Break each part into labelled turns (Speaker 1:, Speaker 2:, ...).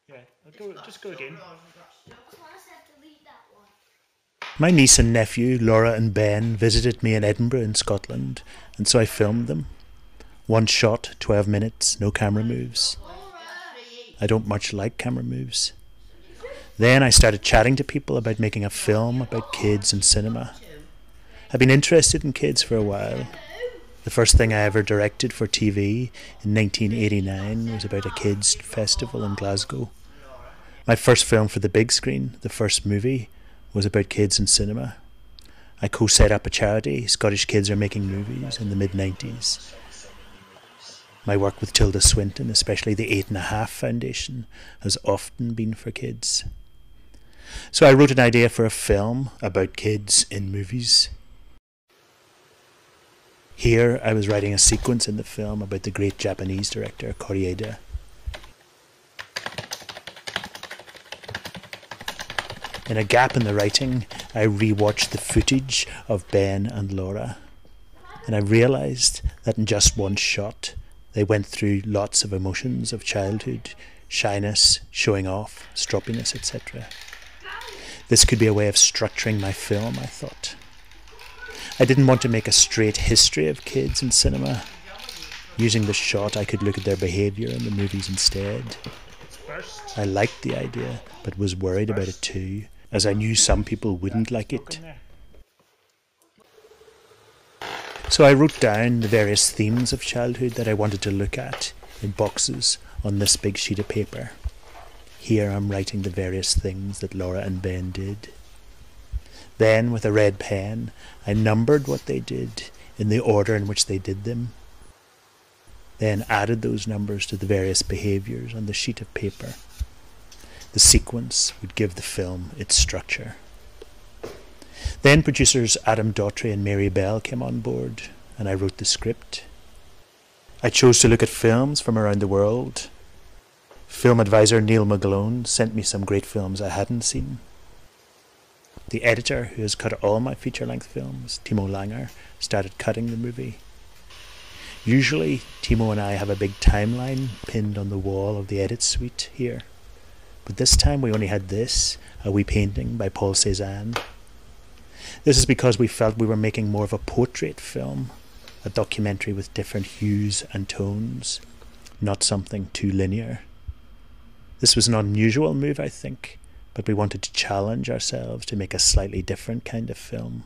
Speaker 1: Yeah, just go again.
Speaker 2: My niece and nephew, Laura and Ben, visited me in Edinburgh in Scotland, and so I filmed them. One shot, 12 minutes, no camera moves. I don't much like camera moves. Then I started chatting to people about making a film about kids and cinema. I've been interested in kids for a while. The first thing I ever directed for TV in 1989 was about a kids' festival in Glasgow. My first film for the big screen, the first movie, was about kids in cinema. I co-set up a charity, Scottish Kids Are Making Movies, in the mid-90s. My work with Tilda Swinton, especially the 8.5 Foundation, has often been for kids. So I wrote an idea for a film about kids in movies. Here I was writing a sequence in the film about the great Japanese director Koreeda. In a gap in the writing, I rewatched the footage of Ben and Laura, and I realised that in just one shot they went through lots of emotions of childhood, shyness, showing off, stroppiness, etc. This could be a way of structuring my film, I thought. I didn't want to make a straight history of kids in cinema. Using the shot, I could look at their behaviour in the movies instead. I liked the idea, but was worried about it too, as I knew some people wouldn't like it. So I wrote down the various themes of childhood that I wanted to look at in boxes on this big sheet of paper. Here I'm writing the various things that Laura and Ben did. Then, with a red pen, I numbered what they did in the order in which they did them. Then added those numbers to the various behaviours on the sheet of paper. The sequence would give the film its structure. Then producers Adam Daughtry and Mary Bell came on board, and I wrote the script. I chose to look at films from around the world. Film advisor Neil McGlone sent me some great films I hadn't seen. The editor, who has cut all my feature-length films, Timo Langer, started cutting the movie. Usually, Timo and I have a big timeline pinned on the wall of the edit suite here. But this time we only had this, a wee painting by Paul Cézanne. This is because we felt we were making more of a portrait film, a documentary with different hues and tones, not something too linear. This was an unusual move, I think, but we wanted to challenge ourselves to make a slightly different kind of film.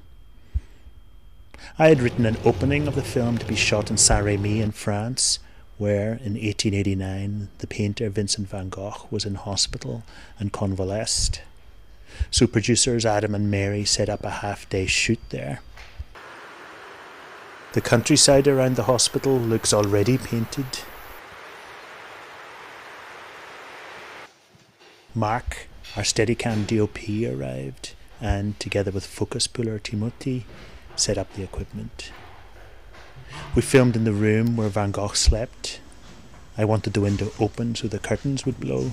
Speaker 2: I had written an opening of the film to be shot in Saint-Rémy in France, where in 1889 the painter Vincent van Gogh was in hospital and convalesced. So producers Adam and Mary set up a half-day shoot there. The countryside around the hospital looks already painted. Mark, our Steadicam DOP, arrived and, together with focus puller Timothy, set up the equipment. We filmed in the room where Van Gogh slept. I wanted the window open so the curtains would blow.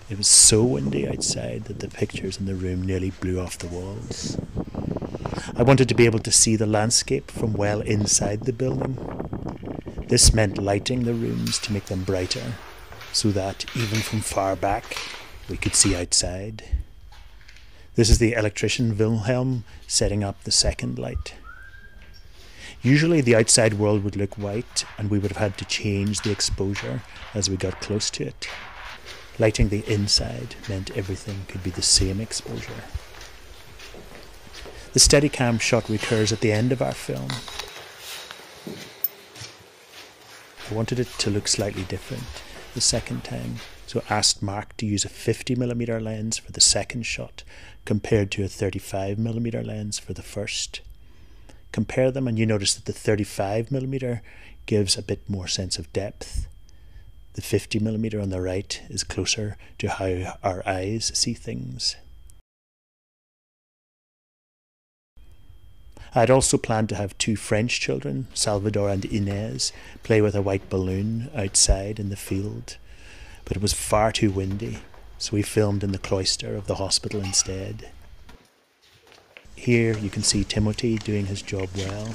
Speaker 2: It was so windy outside that the pictures in the room nearly blew off the walls. I wanted to be able to see the landscape from well inside the building. This meant lighting the rooms to make them brighter, so that, even from far back, we could see outside. This is the electrician Wilhelm setting up the second light. Usually the outside world would look white and we would have had to change the exposure as we got close to it. Lighting the inside meant everything could be the same exposure. The Steadicam shot recurs at the end of our film. I wanted it to look slightly different the second time, so asked Mark to use a 50mm lens for the second shot compared to a 35mm lens for the first. Compare them and you notice that the 35mm gives a bit more sense of depth. The 50mm on the right is closer to how our eyes see things. I had also planned to have two French children, Salvador and Inez, play with a white balloon outside in the field, but it was far too windy, so we filmed in the cloister of the hospital instead. Here you can see Timothy doing his job well.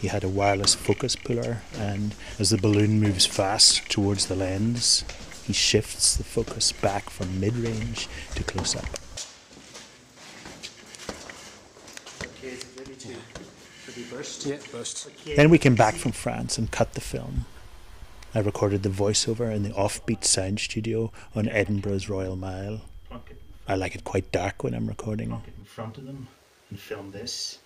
Speaker 2: He had a wireless focus puller, and as the balloon moves fast towards the lens, he shifts the focus back from mid-range to close-up. Okay, is it ready to be burst?
Speaker 1: Yeah, burst.
Speaker 2: Okay. Then we came back from France and cut the film. I recorded the voiceover in the offbeat sound studio on Edinburgh's Royal Mile. I like it quite dark when I'm recording. Plonk it in front of them and film this.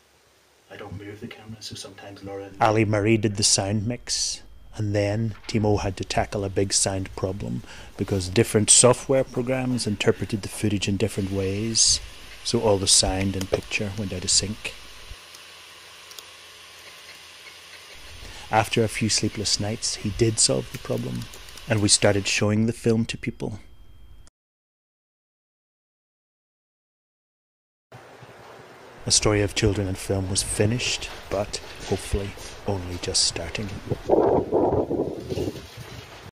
Speaker 2: I don't move the camera, so sometimes Laura... Ali Marie did the sound mix, and then Timo had to tackle a big sound problem because different software programs interpreted the footage in different ways, so all the sound and picture went out of sync. After a few sleepless nights, he did solve the problem, and we started showing the film to people. A Story of Children and Film was finished, but hopefully only just starting.